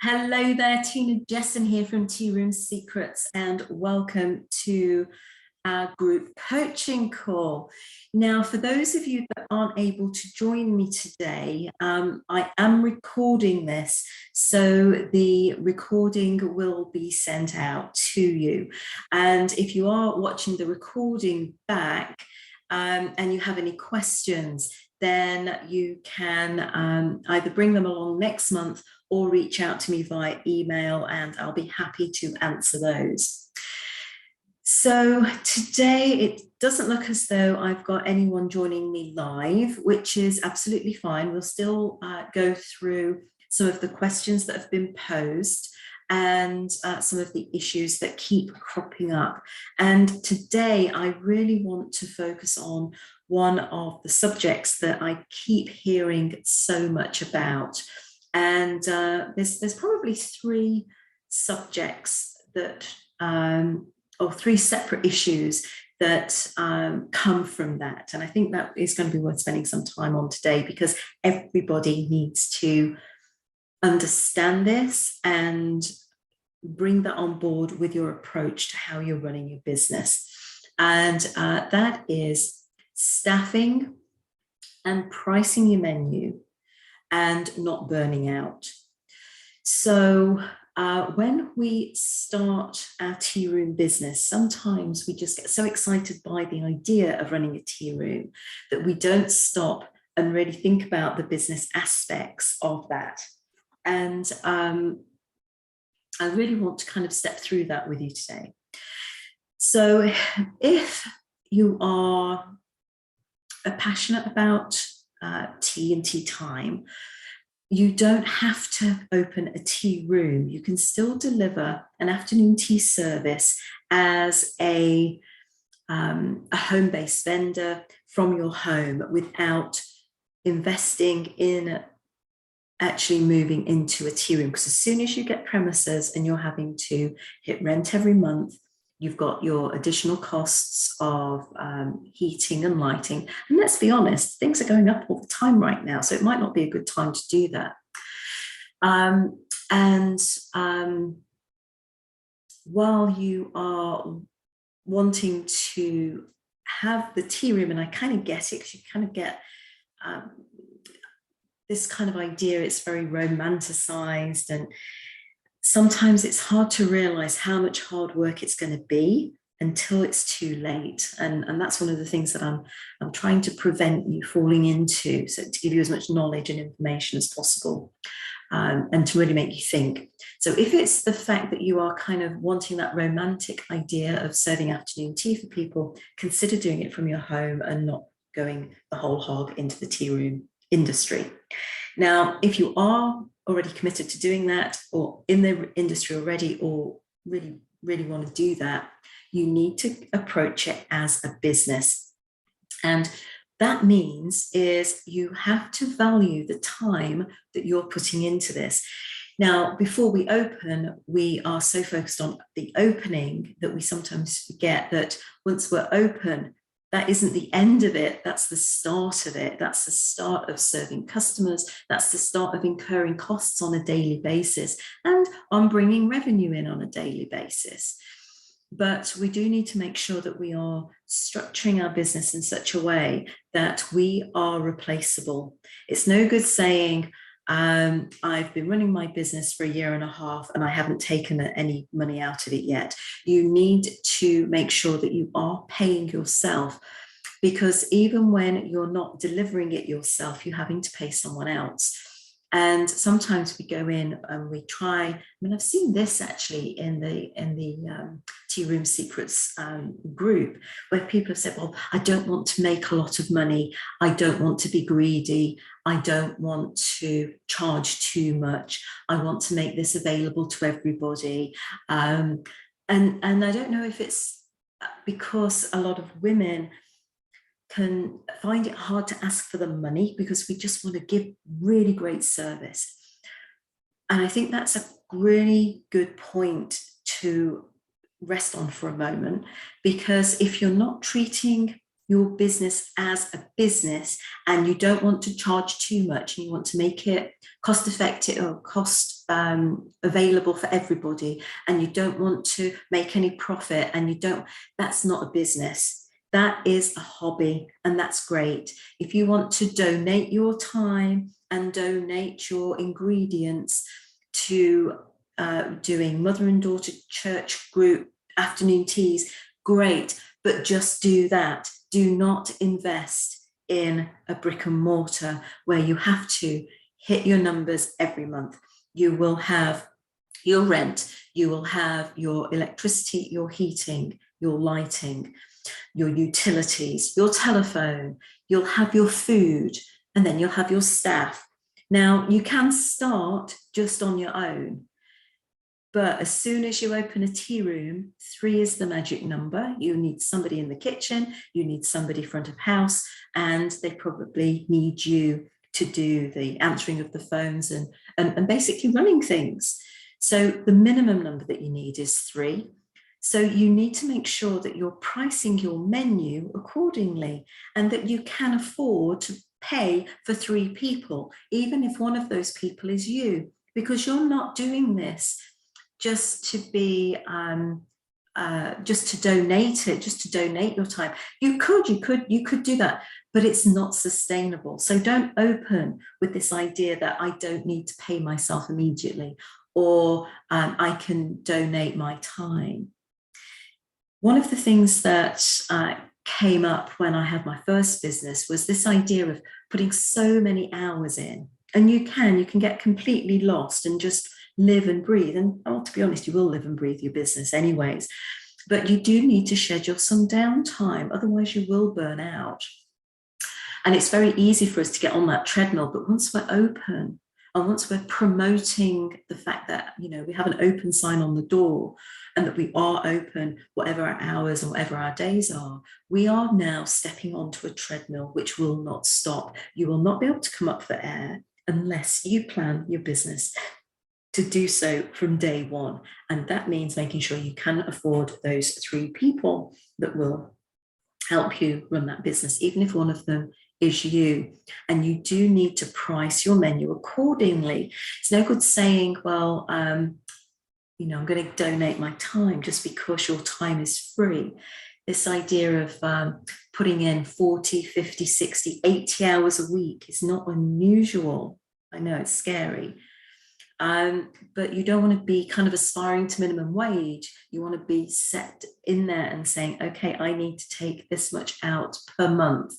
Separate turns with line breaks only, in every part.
Hello there, Tina Jessen here from Tea Room Secrets, and welcome to our group coaching call. Now, for those of you that aren't able to join me today, I am recording this, so the recording will be sent out to you. And if you are watching the recording back and you have any questions, then you can either bring them along next month or reach out to me via email, and I'll be happy to answer those. So today it doesn't look as though I've got anyone joining me live, which is absolutely fine. We'll still go through some of the questions that have been posed and some of the issues that keep cropping up. And today I really want to focus on one of the subjects that I keep hearing so much about. And there's probably three subjects that, or three separate issues that come from that. And I think that is going to be worth spending some time on today, because everybody needs to understand this and bring that on board with your approach to how you're running your business. And that is staffing and pricing your menu and not burning out. So when we start our tea room business, sometimes we just get so excited by the idea of running a tea room that we don't stop and really think about the business aspects of that. And I really want to kind of step through that with you today. So if you are passionate about tea and tea time, you don't have to open a tea room. You can still deliver an afternoon tea service as a home-based vendor from your home without investing in actually moving into a tea room. Because as soon as you get premises and you're having to hit rent every month, you've got your additional costs of heating and lighting. And let's be honest, things are going up all the time right now, so it might not be a good time to do that. While you are wanting to have the tea room, and I kind of get it, because you kind of get this kind of idea, it's very romanticized, and sometimes it's hard to realize how much hard work it's going to be until it's too late. And that's one of the things that I'm trying to prevent you falling into, so to give you as much knowledge and information as possible, and to really make you think. So if it's the fact that you are kind of wanting that romantic idea of serving afternoon tea for people, consider doing it from your home and not going the whole hog into the tea room industry. Now, if you are already committed to doing that, or in the industry already, or really want to do that, you need to approach it as a business. And that means is you have to value the time that you're putting into this. Now, before we open, we are so focused on the opening that we sometimes forget that once we're open, that isn't the end of it. That's the start of it. That's the start of serving customers. That's the start of incurring costs on a daily basis and on bringing revenue in on a daily basis. But we do need to make sure that we are structuring our business in such a way that we are replaceable. It's no good saying, I've been running my business for 1.5 years and I haven't taken any money out of it yet. You need to make sure that you are paying yourself, because even when you're not delivering it yourself, you're having to pay someone else. And sometimes we go in and we try. I mean, I've seen this actually in the Tea Room Secrets group, where people have said, well, I don't want to make a lot of money. I don't want to be greedy. I don't want to charge too much. I want to make this available to everybody. And I don't know if it's because a lot of women can find it hard to ask for the money because we just want to give really great service. And I think that's a really good point to rest on for a moment, because if you're not treating your business as a business and you don't want to charge too much and you want to make it cost effective or cost available for everybody, and you don't want to make any profit, and that's not a business. That is a hobby, and that's great. If you want to donate your time and donate your ingredients to doing mother and daughter church group afternoon teas, great, but just do that. Do not invest in a brick and mortar where you have to hit your numbers every month. You will have your rent, you will have your electricity, your heating, your lighting, your utilities, your telephone, you'll have your food, and then you'll have your staff. Now, you can start just on your own, but as soon as you open a tea room, 3 is the magic number. You need somebody in the kitchen, you need somebody front of house, and they probably need you to do the answering of the phones and basically running things. So the minimum number that you need is 3. So you need to make sure that you're pricing your menu accordingly, and that you can afford to pay for 3 people, even if one of those people is you, because you're not doing this just to be just to donate it, just to donate your time. You could do that, but it's not sustainable. So don't open with this idea that I don't need to pay myself immediately, or I can donate my time. One of the things that came up when I had my first business was this idea of putting so many hours in, and you can get completely lost and just live and breathe. And to be honest, you will live and breathe your business anyways, but you do need to schedule some downtime, otherwise you will burn out. And it's very easy for us to get on that treadmill, but once we're open, and once we're promoting the fact that, we have an open sign on the door, and that we are open whatever our hours and whatever our days are, we are now stepping onto a treadmill which will not stop. You will not be able to come up for air unless you plan your business to do so from day one. And that means making sure you can afford those 3 people that will help you run that business, even if one of them is you. And you do need to price your menu accordingly. It's no good saying, well, I'm going to donate my time just because your time is free. This idea of putting in 40, 50, 60, 80 hours a week is not unusual. I know it's scary. But you don't want to be kind of aspiring to minimum wage. You want to be set in there and saying, okay, I need to take this much out per month.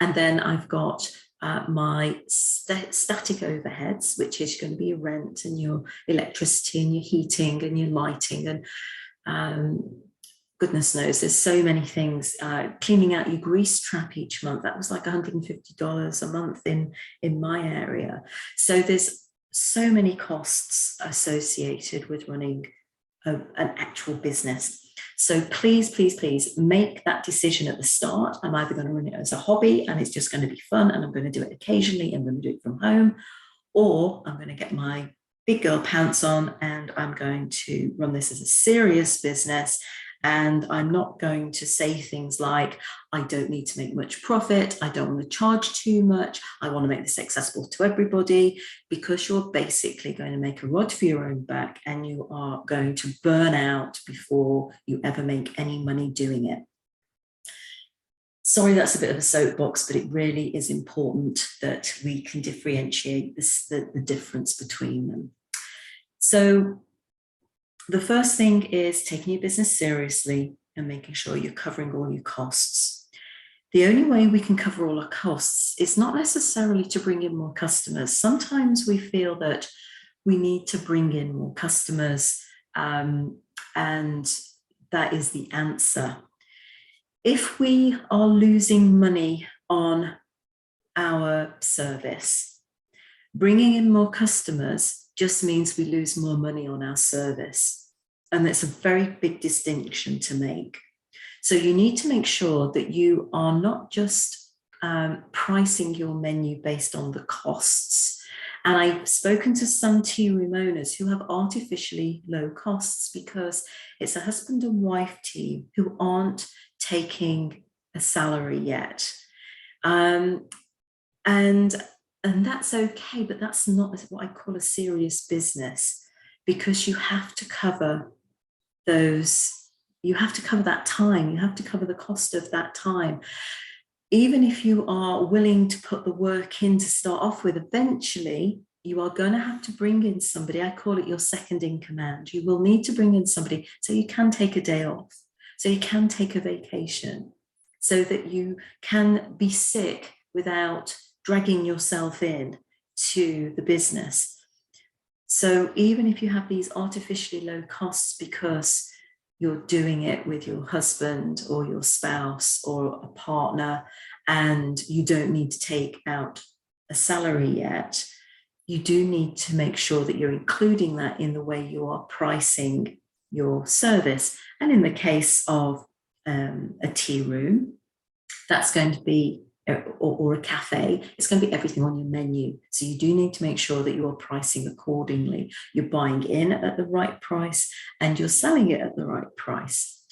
And then I've got my static overheads, which is going to be your rent and your electricity and your heating and your lighting. And goodness knows, there's so many things. Cleaning out your grease trap each month, that was like $150 a month in my area. So there's so many costs associated with running an actual business. So please, please, please make that decision at the start. I'm either going to run it as a hobby and it's just going to be fun and I'm going to do it occasionally and I'm going to do it from home, or I'm going to get my big girl pants on and I'm going to run this as a serious business. And I'm not going to say things like, I don't need to make much profit, I don't want to charge too much, I want to make this accessible to everybody, because you're basically going to make a rod for your own back and you are going to burn out before you ever make any money doing it. Sorry, that's a bit of a soapbox, but it really is important that we can differentiate the difference between them. So the first thing is taking your business seriously and making sure you're covering all your costs. The only way we can cover all our costs is not necessarily to bring in more customers. Sometimes we feel that we need to bring in more customers, and that is the answer. If we are losing money on our service, bringing in more customers just means we lose more money on our service. And that's a very big distinction to make. So you need to make sure that you are not just pricing your menu based on the costs. And I've spoken to some tea room owners who have artificially low costs because it's a husband and wife team who aren't taking a salary yet. And And that's okay, but that's not what I call a serious business, because you have to cover those, you have to cover that time, you have to cover the cost of that time. Even if you are willing to put the work in to start off with, eventually you are going to have to bring in somebody. I call it your second in command. You will need to bring in somebody so you can take a day off, so you can take a vacation, so that you can be sick without dragging yourself in to the business. So even if you have these artificially low costs because you're doing it with your husband or your spouse or a partner, and you don't need to take out a salary yet, you do need to make sure that you're including that in the way you are pricing your service. And in the case of a tea room, that's going to be, or a cafe, it's going to be everything on your menu. So you do need to make sure that you are pricing accordingly. You're buying in at the right price and you're selling it at the right price.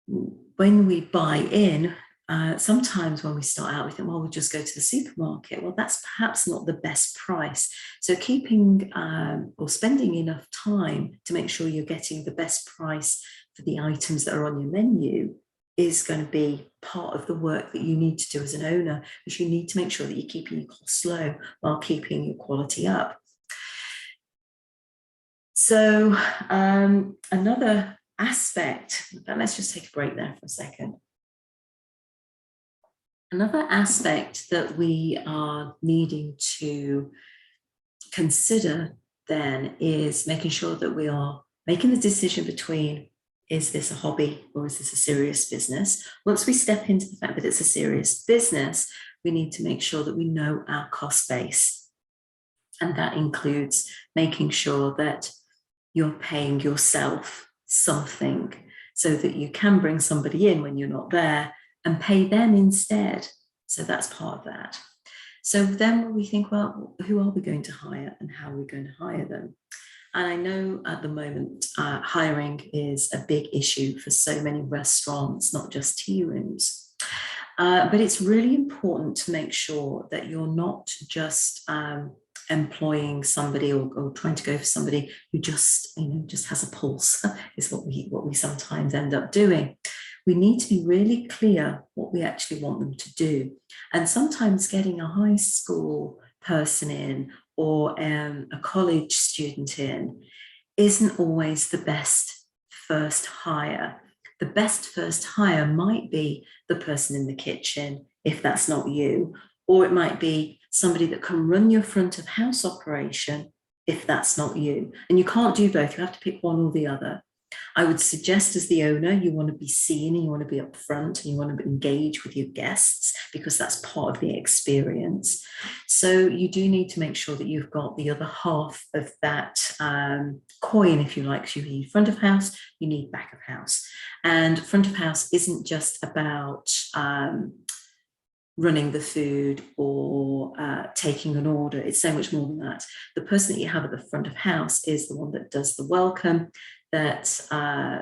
When we buy in, sometimes when we start out, we think, well, we'll just go to the supermarket. Well, that's perhaps not the best price. So keeping or spending enough time to make sure you're getting the best price for the items that are on your menu is going to be part of the work that you need to do as an owner, because you need to make sure that you're keeping your costs low while keeping your quality up. So another aspect, let's just take a break there for a second. Another aspect that we are needing to consider then is making sure that we are making the decision between, is this a hobby or is this a serious business? Once we step into the fact that it's a serious business, we need to make sure that we know our cost base. And that includes making sure that you're paying yourself something so that you can bring somebody in when you're not there and pay them instead. So that's part of that. So then we think, well, who are we going to hire and how are we going to hire them? And I know at the moment, hiring is a big issue for so many restaurants, not just tea rooms. But it's really important to make sure that you're not just employing somebody or trying to go for somebody who just has a pulse, is what we sometimes end up doing. We need to be really clear what we actually want them to do. And sometimes getting a high school person in or a college student in isn't always the best first hire. The best first hire might be the person in the kitchen, if that's not you, or it might be somebody that can run your front of house operation, if that's not you. And you can't do both, you have to pick one or the other. I would suggest as the owner, you want to be seen and you want to be upfront and you want to engage with your guests because that's part of the experience. So you do need to make sure that you've got the other half of that coin, if you like. So you need front of house, you need back of house. And front of house isn't just about running the food or taking an order. It's so much more than that. The person that you have at the front of house is the one that does the welcome, that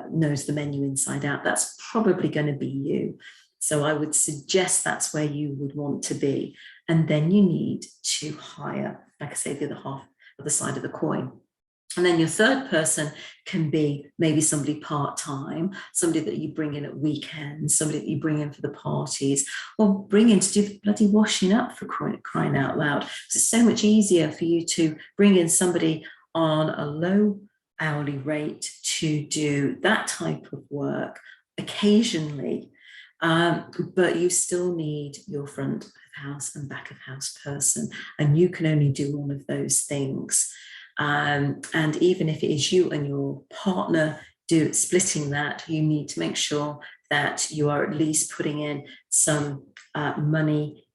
knows the menu inside out. That's probably going to be you. So I would suggest that's where you would want to be. And then you need to hire, like I say, the other half of the side of the coin. And then your third person can be maybe somebody part-time, somebody that you bring in at weekends, somebody that you bring in for the parties, or bring in to do the bloody washing up, for crying out loud. Because it's so much easier for you to bring in somebody on a low hourly rate to do that type of work occasionally, but you still need your front of house and back of house person, and you can only do one of those things. And even if it is you and your partner splitting that, you need to make sure that you are at least putting in some money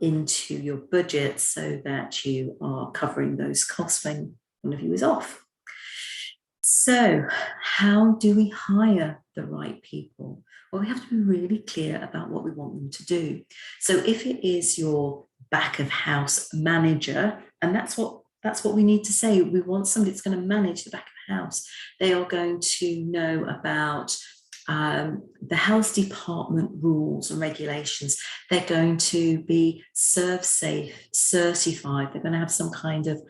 into your budget so that you are covering those costs when one of you is off. So how do we hire the right people? Well, we have to be really clear about what we want them to do. So if it is your back of house manager, and that's what we need to say. We want somebody that's going to manage the back of house. They are going to know about The health department rules and regulations, they're going to be ServSafe certified. They're going to have some kind of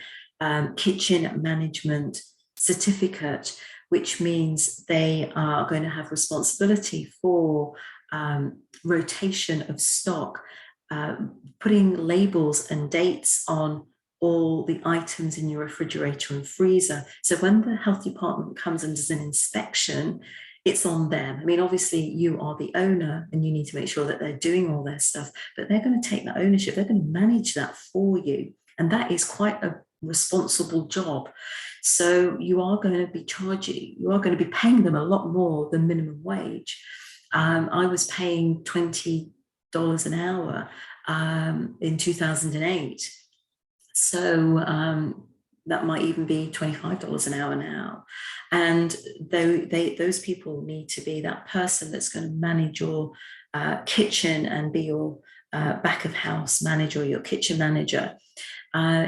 kitchen management certificate, which means they are going to have responsibility for rotation of stock, putting labels and dates on all the items in your refrigerator and freezer. So when the health department comes and does an inspection, it's on them. I mean, obviously you are the owner and you need to make sure that they're doing all their stuff, but they're going to take that ownership. They're going to manage that for you. And that is quite a responsible job. So you are going to be paying them a lot more than minimum wage. I was paying $20 an hour in 2008. So that might even be $25 an hour now. And those people need to be that person that's going to manage your kitchen and be your back of house manager, or your kitchen manager,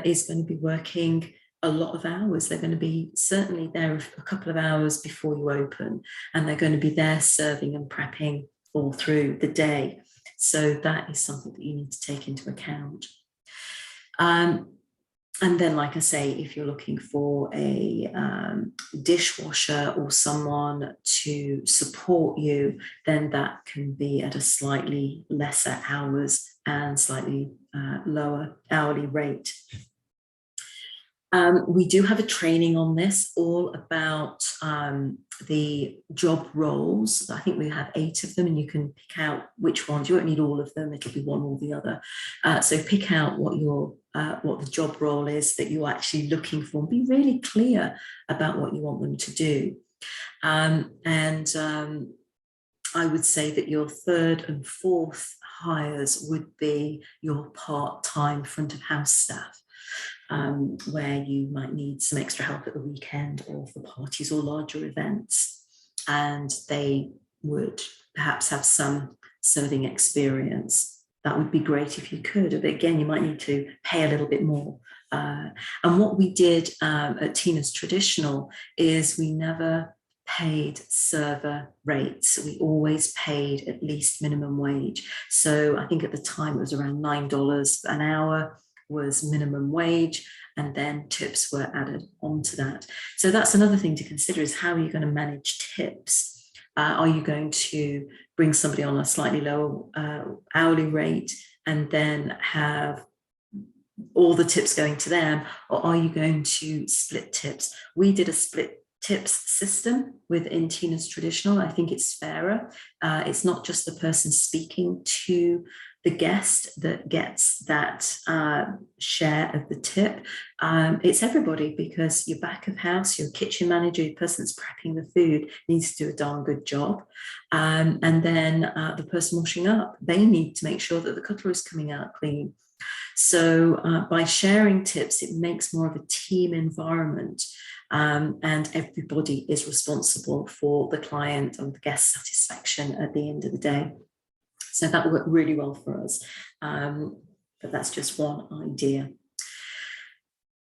is going to be working a lot of hours. They're going to be certainly there a couple of hours before you open, and they're going to be there serving and prepping all through the day. So that is something that you need to take into account. And then, like I say, if you're looking for a dishwasher or someone to support you, then that can be at a slightly lesser hours and slightly lower hourly rate. We do have a training on this, all about the job roles. I think we have 8 of them, and you can pick out which ones. You won't need all of them, it'll be one or the other. So pick out what the job role is that you're actually looking for, and be really clear about what you want them to do. I would say that your 3rd and 4th hires would be your part-time front of house staff. Where you might need some extra help at the weekend or for parties or larger events, and they would perhaps have some serving experience. That would be great if you could, but again, you might need to pay a little bit more. And what we did at Tina's Traditional is we never paid server rates. We always paid at least minimum wage. So I think at the time it was around $9 an hour was minimum wage, and then tips were added onto that. So that's another thing to consider, is how are you going to manage tips? Are you going to bring somebody on a slightly lower hourly rate and then have all the tips going to them, or are you going to split tips? We did a split tips system within Tina's Traditional. I think it's fairer. It's not just the person speaking to the guest that gets that share of the tip. It's everybody, because your back of house, your kitchen manager, your person that's prepping the food needs to do a darn good job. And then the person washing up, they need to make sure that the cutlery is coming out clean. So by sharing tips, it makes more of a team environment, and everybody is responsible for the client and the guest satisfaction at the end of the day. So that worked really well for us, but that's just one idea.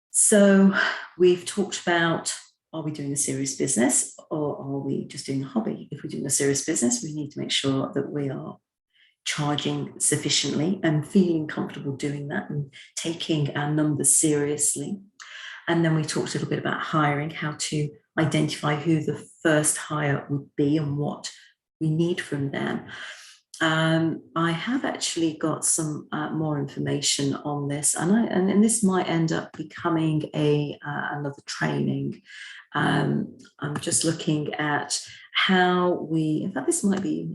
So we've talked about, are we doing a serious business, or are we just doing a hobby? If we're doing a serious business, we need to make sure that we are charging sufficiently and feeling comfortable doing that and taking our numbers seriously. And then we talked a little bit about hiring, how to identify who the first hire would be and what we need from them. I have actually got some more information on this, and this might end up becoming another training. I'm just looking at how in fact, this might be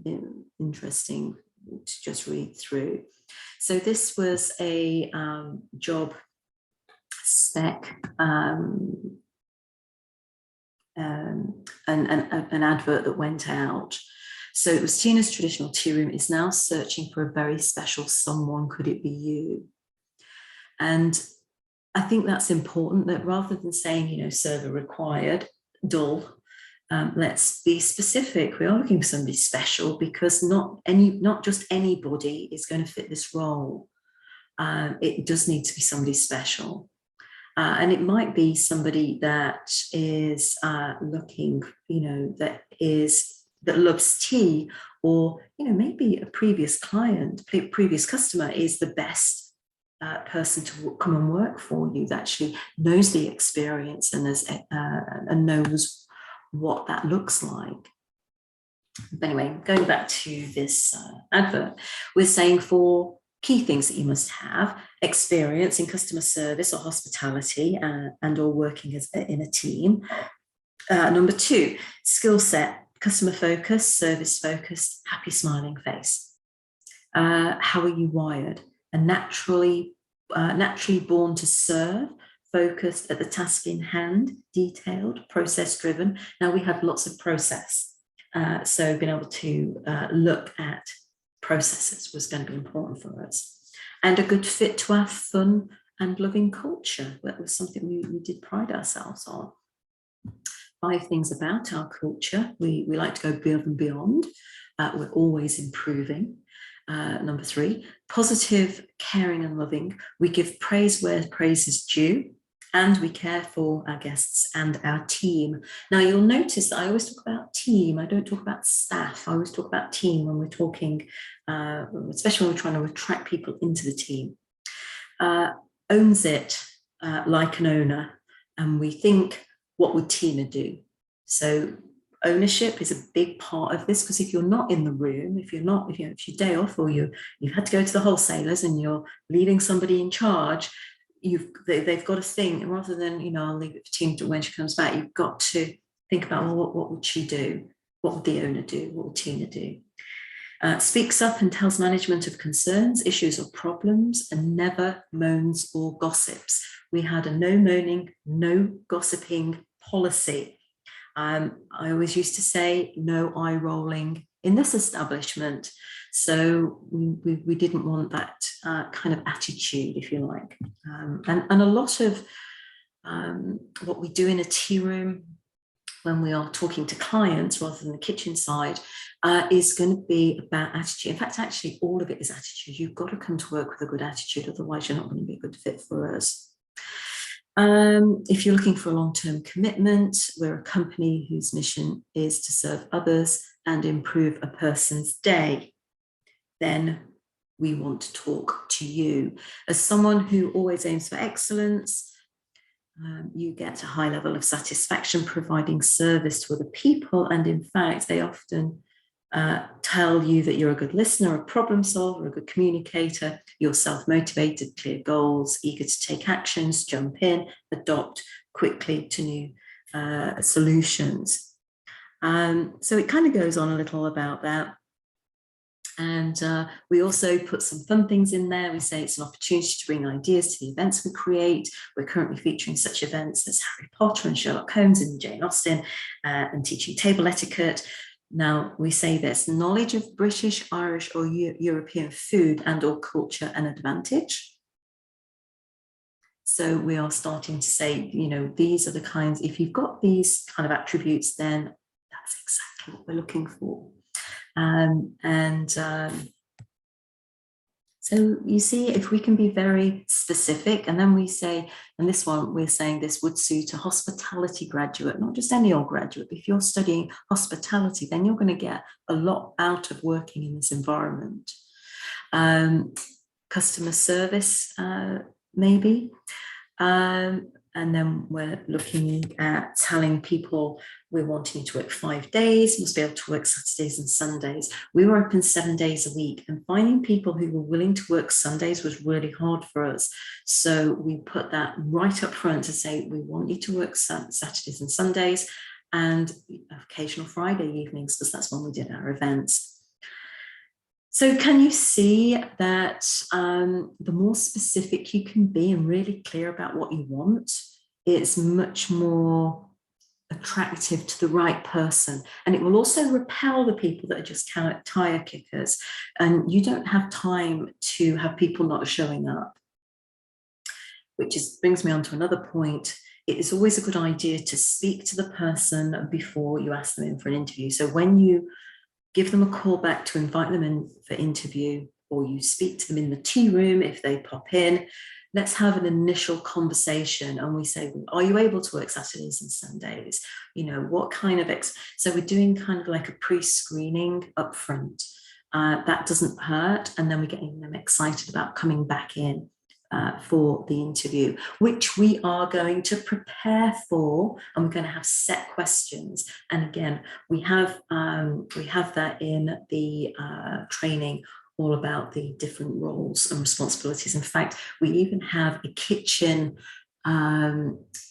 interesting to just read through. So this was a job spec, an advert that went out. So it was Tina's Traditional Tea Room is now searching for a very special someone. Could it be you? And I think that's important, that rather than saying, server required, dull, let's be specific. We are looking for somebody special, because not just anybody is going to fit this role. It does need to be somebody special. And it might be somebody that is looking, that is that loves tea, or maybe a previous client, previous customer is the best person to come and work for you, that actually knows the experience and knows what that looks like. But anyway, going back to this advert, we're saying 4 key things that you must have: experience in customer service or hospitality and or working in a team. Number 2, skill set: customer focused, service focused, happy smiling face. How are you wired? Naturally born to serve, focused at the task in hand, detailed, process driven. Now we have lots of process. So being able to look at processes was going to be important for us. And a good fit to our fun and loving culture. That was something we did pride ourselves on. 5 things about our culture. We like to go above and beyond. We're always improving. Number 3, positive, caring and loving. We give praise where praise is due, and we care for our guests and our team. Now, you'll notice that I always talk about team. I don't talk about staff. I always talk about team when we're talking, especially when we're trying to attract people into the team. Owns it like an owner, and we think, what would Tina do? So ownership is a big part of this, because if you're not in the room, if it's your day off, or you've had to go to the wholesalers and you're leaving somebody in charge, they've got to think, rather than I'll leave it for Tina when she comes back. You've got to think about, well, what would she do? What would the owner do? What would Tina do? Speaks up and tells management of concerns, issues or problems, and never moans or gossips. We had a no moaning, no gossiping policy. I always used to say no eye rolling in this establishment. So we didn't want that kind of attitude, if you like. And a lot of what we do in a tea room when we are talking to clients rather than the kitchen side is going to be about attitude. In fact, actually, all of it is attitude. You've got to come to work with a good attitude, otherwise you're not going to be a good fit for us. If you're looking for a long-term commitment, we're a company whose mission is to serve others and improve a person's day, then we want to talk to you. As someone who always aims for excellence, you get a high level of satisfaction providing service to other people, and in fact, they often tell you that you're a good listener, a problem solver, a good communicator, you're self-motivated, clear goals, eager to take actions, jump in, adopt quickly to new solutions. So it kind of goes on a little about that. And we also put some fun things in there. We say it's an opportunity to bring ideas to the events we create. We're currently featuring such events as Harry Potter and Sherlock Holmes and Jane Austen, and teaching table etiquette. Now, we say this: knowledge of British, Irish or European food and or culture an advantage. So we are starting to say, these are the kinds, if you've got these kind of attributes, then that's exactly what we're looking for. So you see, if we can be very specific, and then we say, and this one, we're saying this would suit a hospitality graduate, not just any old graduate, but if you're studying hospitality, then you're going to get a lot out of working in this environment. Customer service, maybe. And then we're looking at telling people we're wanting to work 5 days, must be able to work Saturdays and Sundays. We were open 7 days a week, and finding people who were willing to work Sundays was really hard for us. So we put that right up front to say, we want you to work Saturdays and Sundays, and occasional Friday evenings, because that's when we did our events. So can you see that the more specific you can be and really clear about what you want, it's much more attractive to the right person. And it will also repel the people that are just tire kickers. And you don't have time to have people not showing up. Which brings me on to another point. It is always a good idea to speak to the person before you ask them in for an interview. So when you give them a call back to invite them in for interview, or you speak to them in the tea room if they pop in, let's have an initial conversation, and we say, are you able to work Saturdays and Sundays? You know, what kind of so we're doing kind of like a pre-screening up front. That doesn't hurt, and then we're getting them excited about coming back in for the interview, which we are going to prepare for, and we're going to have set questions. And again, we have that in the training, all about the different roles and responsibilities. In fact, we even have a kitchen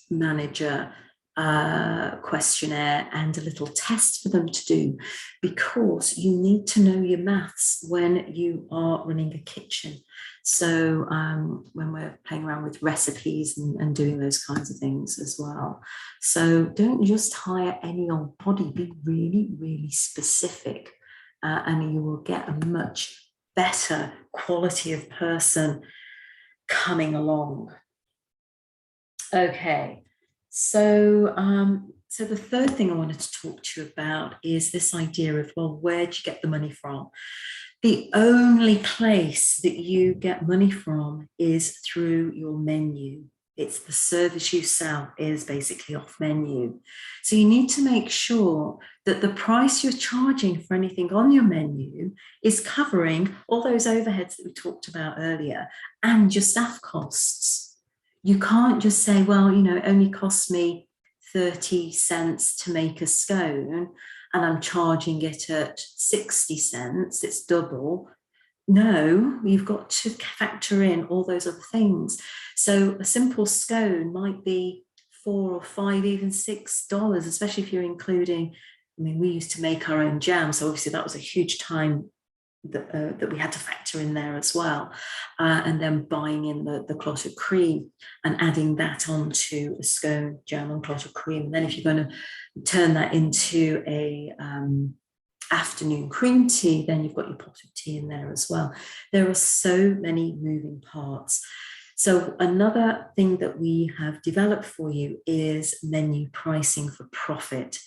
manager questionnaire and a little test for them to do, because you need to know your maths when you are running a kitchen. So when we're playing around with recipes and doing those kinds of things as well. So don't just hire any old body, be really, really specific, and you will get a much better quality of person coming along. Okay. So, so the third thing I wanted to talk to you about is this idea of, well, where do you get the money from? The only place that you get money from is through your menu. It's the service you sell is basically off menu. So you need to make sure that the price you're charging for anything on your menu is covering all those overheads that we talked about earlier and your staff costs. You can't just say, well, you know, it only costs me 30 cents to make a scone and I'm charging it at 60 cents, it's double. No, you've got to factor in all those other things. So a simple scone might be $4 or $5, even $6, especially if you're including, I mean, we used to make our own jam. So obviously that was a huge time that we had to factor in there as well, and then buying in the clotted cream and adding that onto a scone, jam and clotted cream. And then if you're going to turn that into a afternoon cream tea, then you've got your pot of tea in there as well. There are so many moving parts. So another thing that we have developed for you is menu pricing for profit.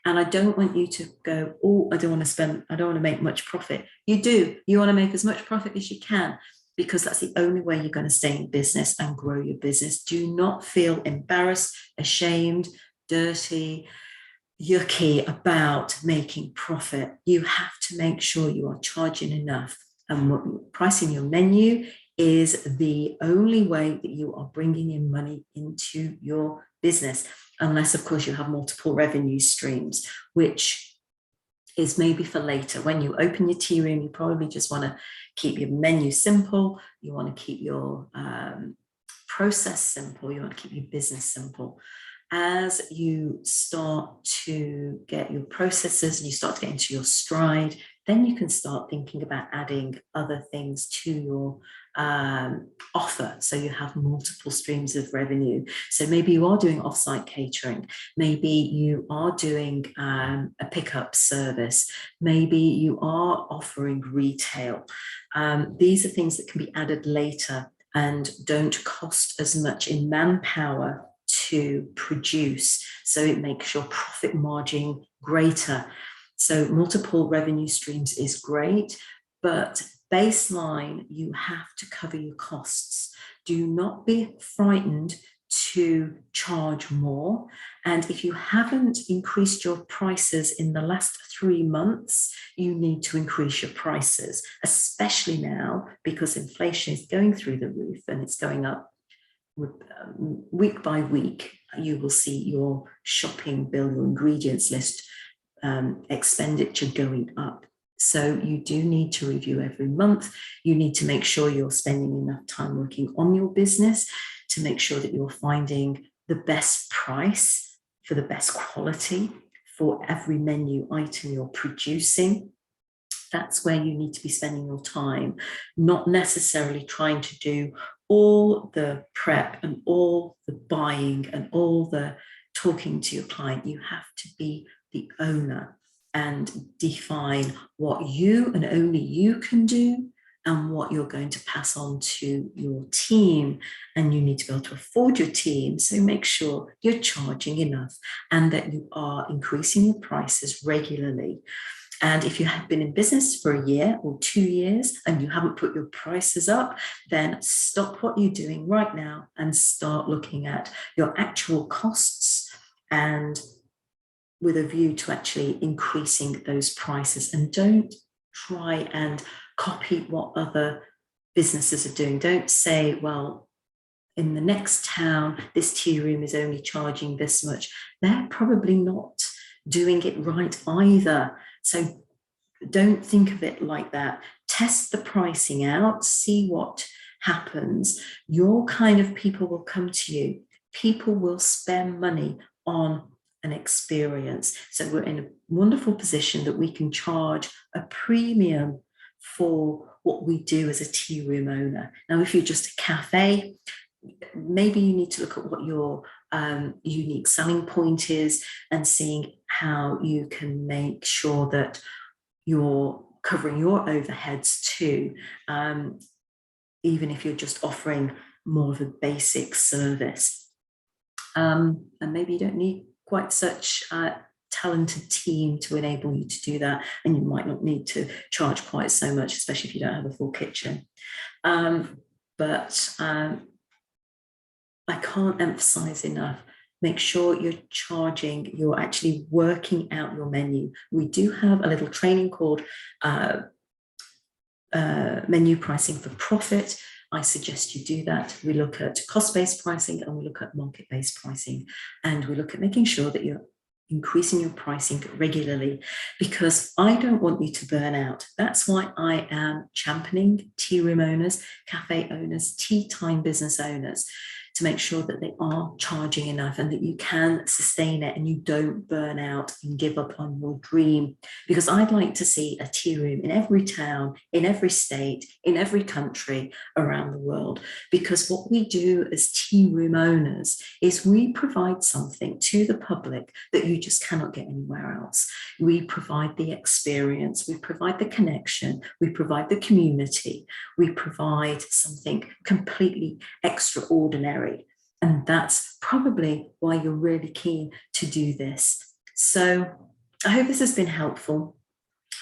And I don't want you to go, oh, I don't want to make much profit. You do. You want to make as much profit as you can, because that's the only way you're going to stay in business and grow your business. Do not feel embarrassed, ashamed, dirty, yucky about making profit. You have to make sure you are charging enough. And pricing your menu is the only way that you are bringing in money into your business, unless, of course, you have multiple revenue streams, which is maybe for later. When you open your tea room, you probably just want to keep your menu simple. You want to keep your process simple. You want to keep your business simple. As you start to get your processes and you start to get into your stride, then you can start thinking about adding other things to your offer, so you have multiple streams of revenue. So maybe you are doing offsite catering, maybe you are doing a pickup service, maybe you are offering retail. These are things that can be added later and don't cost as much in manpower to produce, so it makes your profit margin greater. So multiple revenue streams is great, but baseline, you have to cover your costs. Do not be frightened to charge more. And if you haven't increased your prices in the last 3 months, you need to increase your prices, especially now because inflation is going through the roof and it's going up week by week. You will see your shopping bill, your ingredients list, expenditure going up. So you do need to review every month. You need to make sure you're spending enough time working on your business to make sure that you're finding the best price for the best quality for every menu item you're producing. That's where you need to be spending your time, not necessarily trying to do all the prep and all the buying and all the talking to your client. You have to be the owner and define what you and only you can do and what you're going to pass on to your team. And you need to be able to afford your team. So make sure you're charging enough and that you are increasing your prices regularly. And if you have been in business for a year or 2 years and you haven't put your prices up, then stop what you're doing right now and start looking at your actual costs, and with a view to actually increasing those prices. And don't try and copy what other businesses are doing. Don't say, well, in the next town, this tea room is only charging this much. They're probably not doing it right either. So don't think of it like that. Test the pricing out, see what happens. Your kind of people will come to you. People will spend money on an experience. So we're in a wonderful position that we can charge a premium for what we do as a tea room owner. Now, if you're just a cafe, maybe you need to look at what your unique selling point is and seeing how you can make sure that you're covering your overheads too, even if you're just offering more of a basic service. And maybe you don't need quite such a talented team to enable you to do that, and you might not need to charge quite so much, especially if you don't have a full kitchen. But I can't emphasize enough, make sure you're charging, you're actually working out your menu. We do have a little training called Menu Pricing for Profit. I suggest you do that. We look at cost-based pricing and we look at market-based pricing, and we look at making sure that you're increasing your pricing regularly, because I don't want you to burn out. That's why I am championing tea room owners, cafe owners, tea time business owners, to make sure that they are charging enough and that you can sustain it and you don't burn out and give up on your dream. Because I'd like to see a tea room in every town, in every state, in every country around the world. Because what we do as tea room owners is we provide something to the public that you just cannot get anywhere else. We provide the experience, we provide the connection, we provide the community, we provide something completely extraordinary. And that's probably why you're really keen to do this. So I hope this has been helpful.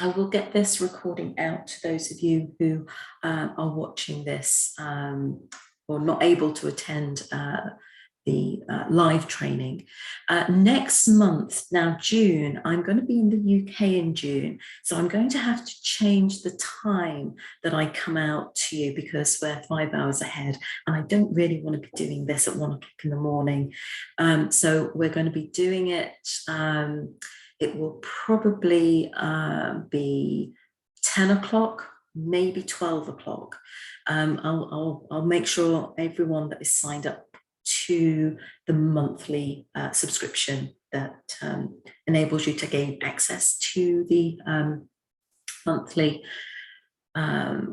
I will get this recording out to those of you who are watching this or not able to attend the live training. Next month, now June, I'm going to be in the UK in June, so I'm going to have to change the time that I come out to you because we're 5 hours ahead and I don't really want to be doing this at 1 o'clock in the morning. So we're going to be doing it, it will probably be 10 o'clock, maybe 12 o'clock. I'll make sure everyone that is signed up to the monthly subscription that enables you to gain access to the monthly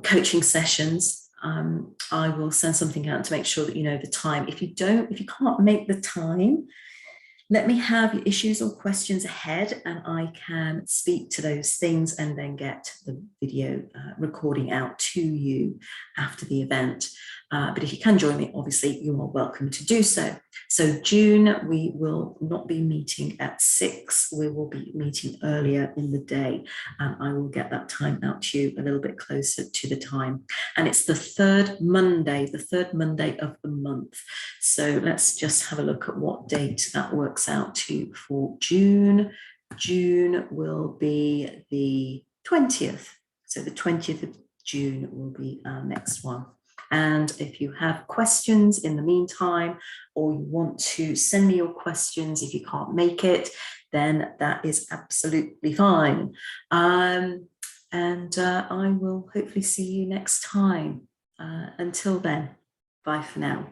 coaching sessions. I will send something out to make sure that you know the time. If you can't make the time, let me have your issues or questions ahead and I can speak to those things and then get the video recording out to you after the event. But if you can join me, obviously you are welcome to do so. So June, we will not be meeting at 6. We will be meeting earlier in the day. And I will get that time out to you a little bit closer to the time. And it's the third Monday of the month. So let's just have a look at what date that works out to for June. June will be the 20th. So the 20th of June will be our next one. And if you have questions in the meantime, or you want to send me your questions if you can't make it, then that is absolutely fine. And I will hopefully see you next time. Until then, bye for now.